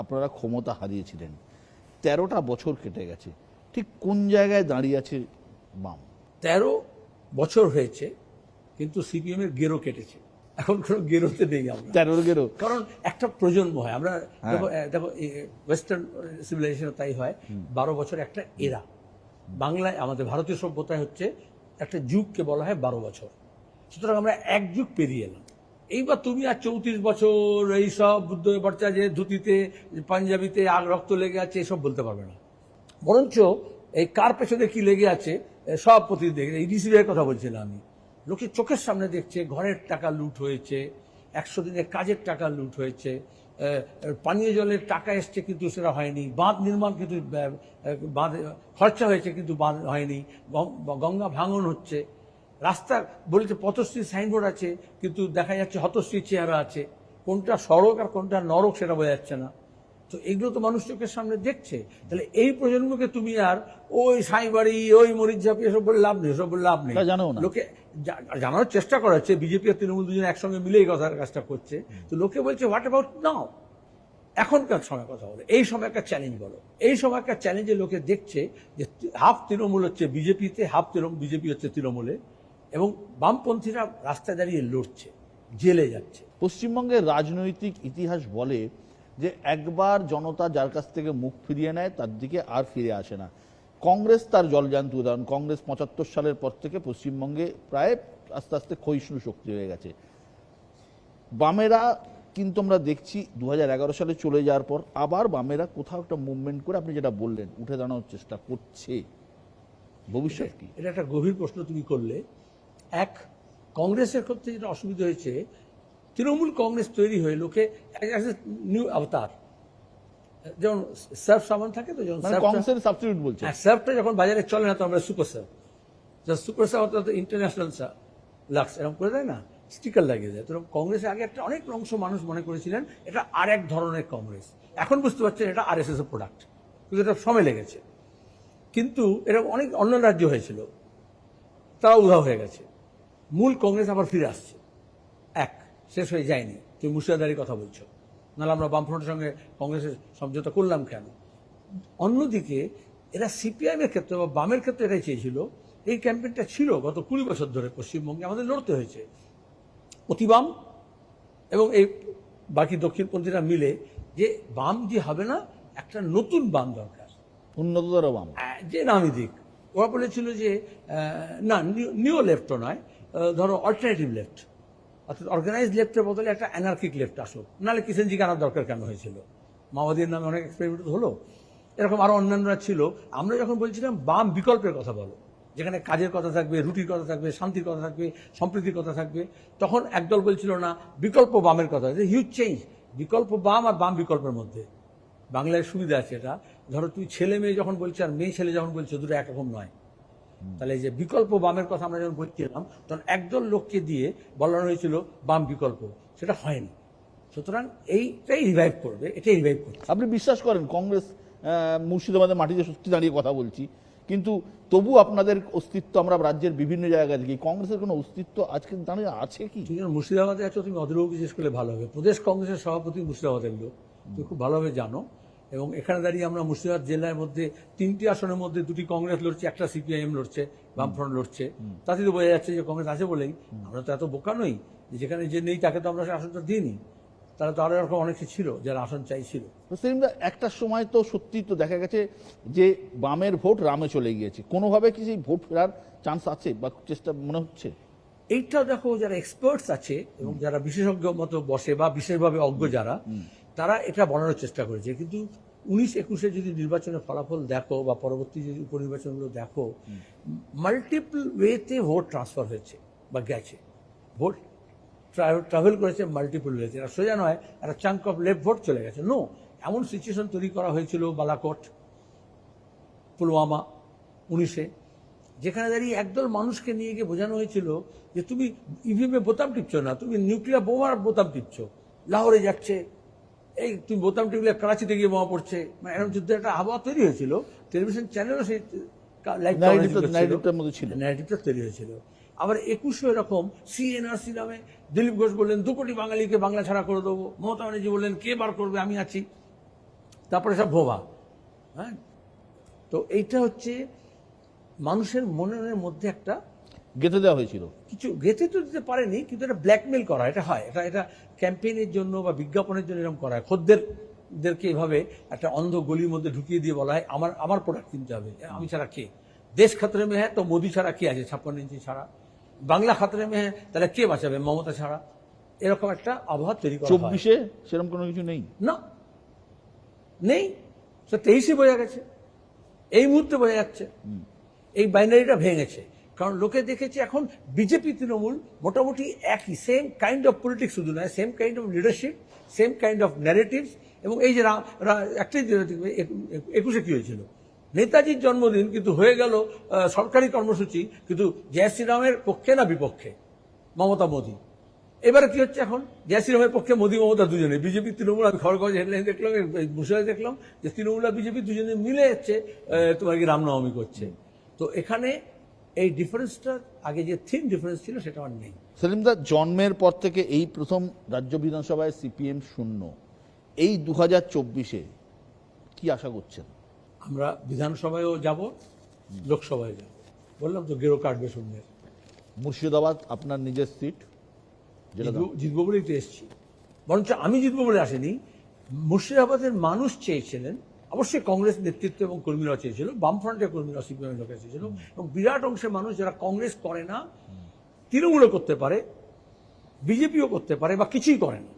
আপনারা ক্ষমতা হারিয়েছিলেন, 13টা বছর কেটে গেছে, ঠিক কোন জায়গায় দাঁড়িয়ে আছে বাম? 13 বছর হয়েছে, কিন্তু সিপিএম এর গেরো কেটেছে। এখন কোনো গেরোতে নেই আমরা, 13 গেরো। কারণ একটা প্রজন্ম হয়। আমরা দেখো ওয়েস্টার্ন সিভিলাইজেশন তাই হয়, 12 বছর একটা এরা। বাংলায় আমাদের ভারতীয় সভ্যতায় হচ্ছে একটা যুগকে বলা হয় 12 বছর। সুতরাং আমরা এক যুগ পেরিয়ে এলাম। এইবার তুমি আর 34 বছর এইসব বুদ্ধ বাচ্চা যে ধুতিতে পাঞ্জাবিতে আগ রক্ত লেগে আছে এসব বলতে পারবে না। বরঞ্চ এই কার পেছনে কি লেগে আছে সব প্রতিদিন দেখে, এই ডিসিবিআই কথা বলছিলাম আমি, লোকে চোখের সামনে দেখছে ঘরের টাকা লুট হয়েছে, 100 দিনের কাজের টাকা লুট হয়েছে, পানীয় জলের টাকা এসছে কিন্তু সেটা হয়নি, বাঁধ নির্মাণ কিন্তু বাঁধ খরচা হয়েছে কিন্তু বাঁধ হয়নি, গঙ্গা ভাঙন হচ্ছে, রাস্তা বলেছে পথশ্রী সাইনবোর্ড আছে কিন্তু দেখা যাচ্ছে হতশ্রী চেহারা আছে, কোনটা সড়ক আর কোনটা নরক সেটা বোঝা যাচ্ছে না। তো এগুলো তো মানুষ চোখের সামনে দেখছে। তাহলে এই প্রজন্মকে তুমি আর ওই সাইবাড়ি ওই মরিচঝাপি এসব বলে লাভ নেই, এসব বলে লাভ নেই। লোকে জানানোর চেষ্টা করা হচ্ছে, বিজেপি আর তৃণমূল দুজন একসঙ্গে মিলে এই কাজটা করছে। তো লোকে বলছে হোয়াট অ্যাবাউট নাও, এখনকার সময় কথা বলো, এই সময় একটা চ্যালেঞ্জ বলো। এই সময় একটা চ্যালেঞ্জে লোকে দেখছে যে হাফ তৃণমূল হচ্ছে বিজেপিতে, হাফ বিজেপি হচ্ছে তৃণমূলে, এবং বামপন্থীরা রাস্তায় দাঁড়িয়ে লড়ছে, জেলে যাচ্ছে। পশ্চিমবঙ্গের রাজনৈতিক ইতিহাস বলে যে একবার জনতা যার কাছ থেকে মুখ ফিরিয়ে নেয় তার দিকে আর ফিরে আসে না। কংগ্রেস তার জলজান্ত উদাহরণ। কংগ্রেস 75 সালের পর থেকে পশ্চিমবঙ্গে প্রায় আস্তে আস্তে ক্ষয়িষ্ণু শক্তি হয়ে গেছে। বামেরা কিন্তু আমরা দেখছি 2011 সালে চলে যাওয়ার পর আবার বামেরা কোথাও একটা মুভমেন্ট করে, আপনি যেটা বললেন, উঠে দাঁড়ানোর চেষ্টা করছে। ভবিষ্যৎ কি? এটা একটা গভীর প্রশ্ন তুমি করলে। এক, কংগ্রেসের ক্ষেত্রে যেটা অসুবিধা হয়েছে, তৃণমূল কংগ্রেস তৈরি হয়ে লোকে নিউ অবতার, যেমন সার্ফ সাবান থাকে তো, যেমন কংগ্রেসের সাবস্টিটিউট বলছে, সার্ফটা যখন বাজারে চলে না তো আমরা সুপার সার্ফ, সুপার সার্ফ অর্থাৎ ইন্টারন্যাশনাল লাক্স এরকম করে দেয় না, স্টিকার লাগিয়ে দেয়। তো কংগ্রেসের আগে একটা অনেক অংশ মানুষ মনে করেছিলেন এটা আর এক ধরনের কংগ্রেস, এখন বুঝতে পারছেন এটা আরএসএস এর প্রোডাক্ট, কিন্তু এটা সময় লেগেছে। কিন্তু এরকম অনেক অন্য রাজ্য হয়েছিল, তারা উধাও হয়ে গেছে। মূল কংগ্রেস আবার ফিরে আসছে, এক শেষ হয়ে যায়নি। তুমি মুর্শিদাবাদের কথা বলছো, নাহলে আমরা বামফ্রন্টের সঙ্গে কংগ্রেসের সমঝোতা করলাম কেন? অন্যদিকে এরা সিপিআইএম এর ক্ষেত্রে বা বামের ক্ষেত্রে এটাই চেয়েছিল, এই ক্যাম্পেইনটা ছিল গত 20 বছর ধরে পশ্চিমবঙ্গে আমাদের লড়তে হয়েছে, অতিবাম এবং এই বাকি দক্ষিণপন্থীরা মিলে, যে বাম যে হবে না, একটা নতুন বাম দরকার, উন্নততর বাম, যে নামি দিক। ওরা বলেছিল যে না, নিও লেফটও নয়, ধরো অল্টারনেটিভ লেফট, অর্থাৎ অর্গানাইজ লেফটের বদলে একটা অ্যানার্কিক লেফট আসুক। নাহলে কিষেনজিকে আনার দরকার কেন হয়েছিল? মাওবাদীর নামে অনেক এক্সপেরিমেন্ট হলো, এরকম আরো অন্যান্যরা ছিল। আমরা যখন বলছিলাম বাম বিকল্পের কথা বলো, যেখানে কাজের কথা থাকবে, রুটির কথা থাকবে, শান্তির কথা থাকবে, সম্প্রীতির কথা থাকবে, তখন একদল বলছিল না বিকল্প বামের কথা। হিউজ চেঞ্জ বিকল্প বাম আর বাম বিকল্পের মধ্যে। বাংলায় সুবিধা আছে এটা, ধরো তুই ছেলে মেয়ে যখন বলছো আর মেয়ে ছেলে যখন বলছো, দুটো একরকম নয়। তাহলে এই যে বিকল্প বামের কথা আমরা যখন বলছিলাম, তখন একদল লোককে দিয়ে বলানো হয়েছিল বাম বিকল্প, সেটা হয়নি। সুতরাং এইটাই রিভাইভ করবে, এটাই রিভাইভ করবে। আপনি বিশ্বাস করেন কংগ্রেস মুর্শিদাবাদের মাটিতে সত্যি দাঁড়িয়ে কথা বলছি, কিন্তু তবু আপনাদের অস্তিত্ব আমরা রাজ্যের বিভিন্ন জায়গায় দেখি, কংগ্রেসের কোনো অস্তিত্ব আজকে দাঁড়িয়ে আছে কি? তুমি মুর্শিদাবাদে আছো, তুমি অদূরবাবু বিশেষ করলে ভালো হবে, প্রদেশ কংগ্রেসের সভাপতি মুর্শিদাবাদের লোক, তুমি খুব ভালোভাবে জানো। এবং এখানে দাঁড়িয়ে আমরা মুর্শিদাবাদ জেলার মধ্যে 3টি আসনের মধ্যে 2টি কংগ্রেস লড়ছে, একটা সিপিআইএম লড়ছে, বামফ্রন্ট লড়ছে। তাতে তো বোঝা যাচ্ছে যে কংগ্রেস আছে বলেই। আমরা তো এত বোকা নই যেখানে যে নেই তাকে তো আমরা আসনটা দিইনি। তারা তো আরো এরকম অনেকে ছিল যারা আসন চাইছিল। একটা সময় তো সত্যি তো দেখা গেছে যে বামের ভোট রামে চলে গিয়েছে, কোনোভাবে কি সেই ভোট ফেরার চান্স আছে বা চেষ্টা মনে হচ্ছে? এইটাও দেখো, যারা এক্সপার্টস আছে এবং যারা বিশেষজ্ঞ মতো বসে বা বিশেষভাবে অজ্ঞ যারা, তারা এটা বলানোর চেষ্টা করেছে। কিন্তু 19-21 যদি নির্বাচনের ফলাফল দেখো বা পরবর্তী যদি উপনির্বাচনগুলো দেখো, মাল্টিপল ওয়েতে ভোট ট্রান্সফার হয়েছে বা গেছে, ভোট ট্রাভেল করেছে মাল্টিপল ওয়েতে। এটা সোজা নয় একটা চাঙ্ক অফ লেফট ভোট চলে গেছে, নো। এমন সিচুয়েশন তৈরি করা হয়েছিল বালাকোট, পুলওয়ামা 19-এ, যেখানে দাঁড়িয়ে একদল মানুষকে নিয়ে গিয়ে বোঝানো হয়েছিল যে তুমি ইভিএমে বোতাম টিপছো না, তুমি নিউক্লিয়ার বোমার বোতাম টিপছো। লাহোরে যাচ্ছে, এই তুমি বোতাম টিপলে করাচিতে গিয়ে বোমা পড়ছে, মানে এরকম যুদ্ধের একটা আবহাওয়া তৈরি হয়েছিল। টেলিভিশন চ্যানেলও সেই ন্যারেটিভটা তৈরি হয়েছিল। আবার 21-এ এরকম সিএনআরসি নামে দিলীপ ঘোষ বললেন 2 কোটি বাঙালিকে বাংলা ছাড়া করে দেবো, মমতা ব্যানার্জি বললেন কে বার করবে, আমি আছি। তারপরে সব ভোবা। হ্যাঁ, তো এইটা হচ্ছে মানুষের মনের মধ্যে একটা গেঁথে দেওয়া হয়েছিল। কিছু গেঁথে তো দিতে পারেনি, কিন্তু এটা ব্ল্যাকমেল করা, এটা হয়, এটা ক্যাম্পেইনের জন্য বা বিজ্ঞাপনের জন্য এরকম করা হয়। খদ্দেরকে এভাবে একটা অন্ধ গলির মধ্যে ঢুকিয়ে দিয়ে বলা হয় আমার প্রোডাক্ট কিনতে হবে, আমি ছাড়া কে, দেশ খাতরে মে হ্যাঁ তো মোদি ছাড়া কে আছে, 56 ইঞ্চি ছাড়া, বাংলা খাতরে মে হ্যাঁ তাহলে কে বাঁচাবে মমতা ছাড়া, এরকম একটা আবহাওয়া তৈরি করা হয়। 24-এ সেরকম কোনো কিছু নেই। না, নেই, 23-এ বোঝা গেছে, এই মুহূর্তে বোঝা যাচ্ছে এই বাইনারিটা ভেঙেছে। কারণ লোকে দেখেছে এখন বিজেপি তৃণমূল মোটামুটি একই, সেম কাইন্ড অফ পলিটিক্স, শুধু নয় same kind of leadership, same kind of narratives. এবং এই যে একটাই 21-এ কি হয়েছিল, নেতাজির জন্মদিন কিন্তু হয়ে গেল সরকারি কর্মসূচি, কিন্তু জয় শ্রীরামের পক্ষে না বিপক্ষে মমতা মোদী। এবারে কি হচ্ছে এখন, জয় শ্রীরামের পক্ষে মোদী মমতা দুজনে, বিজেপি তৃণমূল। আমি খবর হেডলাইন দেখলাম, মুর্শিদাবাদে দেখলাম যে তৃণমূল আর বিজেপি দুজনে মিলে যাচ্ছে তোমার কি রামনবমী করছে। তো এখানে এই ডিফারেন্সটা, আগে যে থিন ডিফারেন্স ছিল সেটা আর নেই। সেলিমদা, জন্মের পর থেকে এই প্রথম রাজ্য বিধানসভায় সিপিএম শূন্য, এই 2024-এ কি আশা করছেন? আমরা বিধানসভায়ও যাব, লোকসভায় যাব, বললাম তো গেরো কাটবে শূন্যের। মুর্শিদাবাদ আপনার নিজের সিট, যেটা জিতবো বলেই তো এসছি, বরঞ্চ আমি জিতবো বলে আসেনি, মুর্শিদাবাদের মানুষ চেয়েছিলেন, অবশ্যই কংগ্রেস নেতৃত্ব এবং কর্মীরা চেয়েছিল, বামফ্রন্টের কর্মীরা সিপিএম লোকে চেয়েছিল, এবং বিরাট অংশের মানুষ যারা কংগ্রেস করে না, তৃণমূলও করতে পারে, বিজেপিও করতে পারে, বা কিছুই করে না,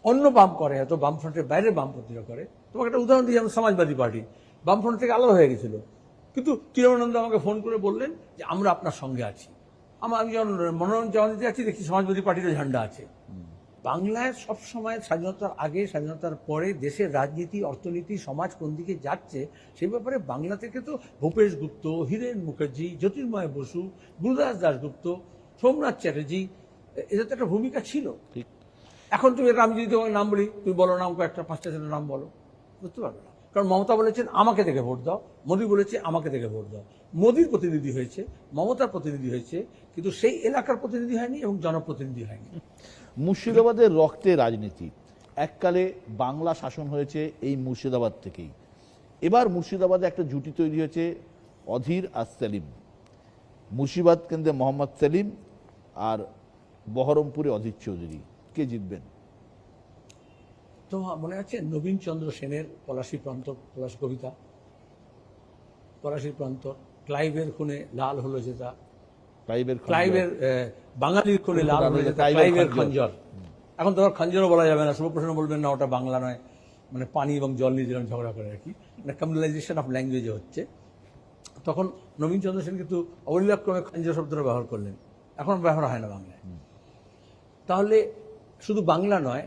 অন্য বাম করে, হয়তো বামফ্রন্টের বাইরে বামপন্থীরা করে। তোমাকে একটা উদাহরণ দিই, যেমন সমাজবাদী পার্টি বামফ্রন্ট থেকে আলাদা হয়ে গেছিল, কিন্তু কিরণানন্দ আমাকে ফোন করে বললেন যে আমরা আপনার সঙ্গে আছি। আমি যখন মনোনয়ন জমা দিতে যাচ্ছি দেখি সমাজবাদী পার্টিরও ঝান্ডা আছে। বাংলায় সবসময় স্বাধীনতার আগে, স্বাধীনতার পরে দেশের রাজনীতি, অর্থনীতি, সমাজ কোন দিকে যাচ্ছে সেই ব্যাপারে বাংলা থেকে তো ভূপেশ গুপ্ত, হীরেন মুখার্জি, জ্যোতির্ময় বসু, গুরুদাস দাশগুপ্ত, সোমনাথ চ্যাটার্জি, এদের তো একটা ভূমিকা ছিল। ঠিক। এখন তুমি আমি যদি তোমার নাম বলি, তুমি বলো নাম কয়েকটা, 5টা ছেলের নাম বলো, বুঝতে পারবে না। কারণ মমতা বলেছেন আমাকে দেখে ভোট দাও, মোদী বলেছে আমাকে দেখে ভোট দাও। মোদীর প্রতিনিধি হয়েছে, মমতার প্রতিনিধি হয়েছে, কিন্তু সেই এলাকার প্রতিনিধি হয়নি এবং জনপ্রতিনিধি হয়নি। মুর্শিদাবাদের রক্তে রাজনীতি, এককালে বাংলা শাসন হয়েছে এই মুর্শিদাবাদ থেকেই। এবার মুর্শিদাবাদে একটা জুটি তৈরি হয়েছে, অধীর আর সেলিম। মুর্শিদাবাদ কেন্দ্রে মোহাম্মদ সেলিম আর বহরমপুরে অধীর চৌধুরী, কে জিতবেন? তো মনে আছে নবীন চন্দ্র সেনের পলাশী প্রান্তর, পলাশী কবিতা, পলাশীর প্রান্তর, ক্লাইভের খুনে লাল হলো যেটা, ক্লাইভের বাঙালির খুনে লাল হলো যেটা, ক্লাইভের খঞ্জর। এখন তোমার খঞ্জরও বলা যাবে না, শুভপ্রসন্ন বলবেন না ওটা বাংলা নয়, মানে পানি এবং জল নিয়ে যেরকম ঝগড়া করে আর কি, মানে কমিউনালাইজেশন অফ ল্যাঙ্গুয়েজে হচ্ছে। তখন নবীন চন্দ্র সেন কিন্তু অবলীলাক্রমে খঞ্জর শব্দটা ব্যবহার করলেন, এখন ব্যবহার হয় না বাংলায়। তাহলে শুধু বাংলা নয়,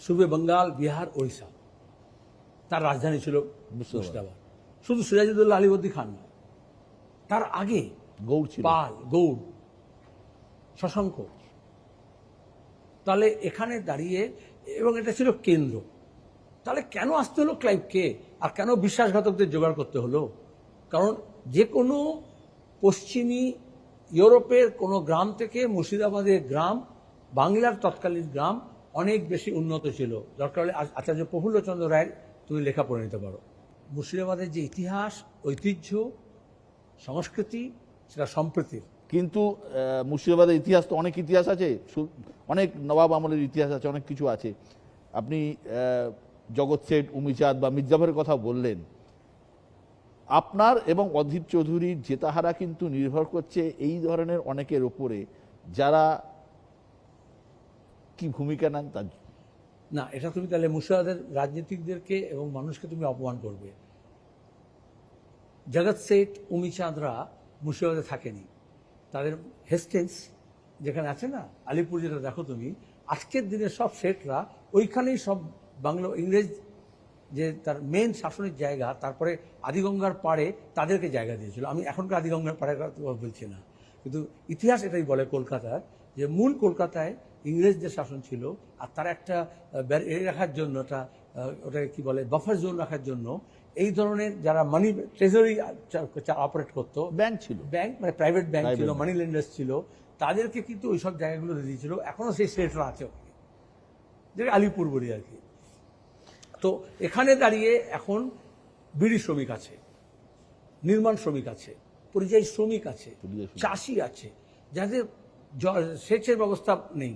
সুবে বেঙ্গল, বিহার, ওড়িশা, তার রাজধানী ছিল মুর্শিদাবাদ। শুধু সিরাজউদ্দৌলা আলীবর্দী খান নয়, তার আগে গৌড় ছিল, পাল, গৌড়, শশাঙ্ক। তাহলে এখানে দাঁড়িয়ে, এবং এটা ছিল কেন্দ্র, তাহলে কেন আসতে হলো ক্লাইভকে, আর কেন বিশ্বাসঘাতকদের জোগাড় করতে হলো? কারণ যে কোনো পশ্চিমী ইউরোপের কোনো গ্রাম থেকে মুর্শিদাবাদের গ্রাম, বাংলার তৎকালীন গ্রাম অনেক বেশি উন্নত ছিল। দরকার হলে আচার্য প্রফুল্লচন্দ্র রায়ের তুমি লেখা পড়ে নিতে পারো। মুর্শিদাবাদের যে ইতিহাস, ঐতিহ্য, সংস্কৃতি, সেটা সম্প্রীতির। কিন্তু মুর্শিদাবাদের ইতিহাস তো অনেক ইতিহাস আছে, অনেক নবাব আমলের ইতিহাস আছে, অনেক কিছু আছে। আপনি জগৎ শেঠ, উমিচাঁদ বা মির্জাফরের কথা বললেন। আপনার এবং অধীর চৌধুরীর জেতাহারা কিন্তু নির্ভর করছে এই ধরনের অনেকের ওপরে, যারা কি ভূমিকা নেন তার। না, এটা তুমি তাহলে মুর্শিদাবাদের রাজনীতিকদেরকে এবং মানুষকে তুমি অপমান করবে। জগৎ শেঠ, উমিচাঁদরা মুর্শিদাবাদে থাকেনি, তাদের হেস্টেন্স যেখানে আছে না, আলিপুর, যেটা দেখো তুমি, আজকের দিনে সব শেঠরা ওইখানেই সব বাংলা ইংরেজ যে তার মেন শাসনের জায়গা, তারপরে আদিগঙ্গার পাড়ে তাদেরকে জায়গা দিয়েছিল। আমি এখনকার আদিগঙ্গার পাড়ে বলছি না, কিন্তু ইতিহাস এটাই বলে কলকাতার, যে মূল কলকাতায় ইংরেজদের শাসন ছিল, আর তার একটা রাখার জন্য, ওটা কি বলে, বাফার জোন রাখার জন্য এই ধরনের যারা মানি ট্রেজারি অপারেট করতো, ব্যাংক ছিল, ব্যাংক মানে প্রাইভেট ব্যাংক ছিল, মানি লেন্ডার্স ছিল, তাদেরকে কিন্তু ওইসব জায়গাগুলো দিয়েছিল। এখনো সেই স্টেটরা আছে, যেটা আলিপুর বলি আর কি। তো এখানে দাঁড়িয়ে এখন বিড়ি শ্রমিক আছে, নির্মাণ শ্রমিক আছে, পরিযায়ী শ্রমিক আছে, চাষি আছে, যাদের সেচের ব্যবস্থা নেই,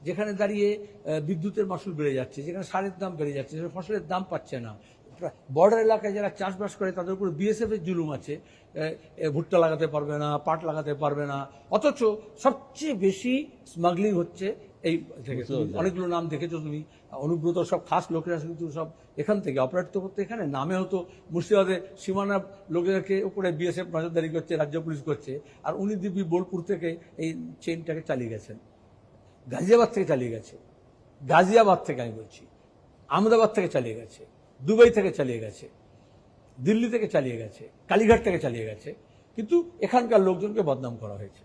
যেখানে দাঁড়িয়ে বিদ্যুতের মাসুল বেড়ে যাচ্ছে, যেখানে সারের দাম বেড়ে যাচ্ছে, যেখানে ফসলের দাম পাচ্ছে না, বর্ডার এলাকায় যারা চাষবাস করে তাদের উপর বিএসএফ এর জুলুম আছে, ভুট্টা লাগাতে পারবে না, পাট লাগাতে পারবে না, অথচ সবচেয়ে বেশি স্মাগলিং হচ্ছে এই থেকে। অনেকগুলো নাম দেখেছো তুমি, অনুব্রত সব খাস লোকেরা কিন্তু সব এখান থেকে অপারেট তো করতে, এখানে নামে হতো মুর্শিদাবাদের সীমানা লোকেদেরকে উপরে বিএসএফ নজরদারি করছে, রাজ্য পুলিশ করছে, আর উনি দিব্যি বোলপুর থেকে এই চেইনটাকে চালিয়ে গেছেন, গাজিয়াবাদ থেকে চালিয়ে গেছে, গাজিয়াবাদ থেকে আমি বলছি, আহমেদাবাদ থেকে চালিয়ে গেছে, দুবাই থেকে চালিয়ে গেছে, দিল্লি থেকে চালিয়ে গেছে, কালীঘাট থেকে চালিয়ে গেছে, কিন্তু এখানকার লোকজনকে বদনাম করা হয়েছে।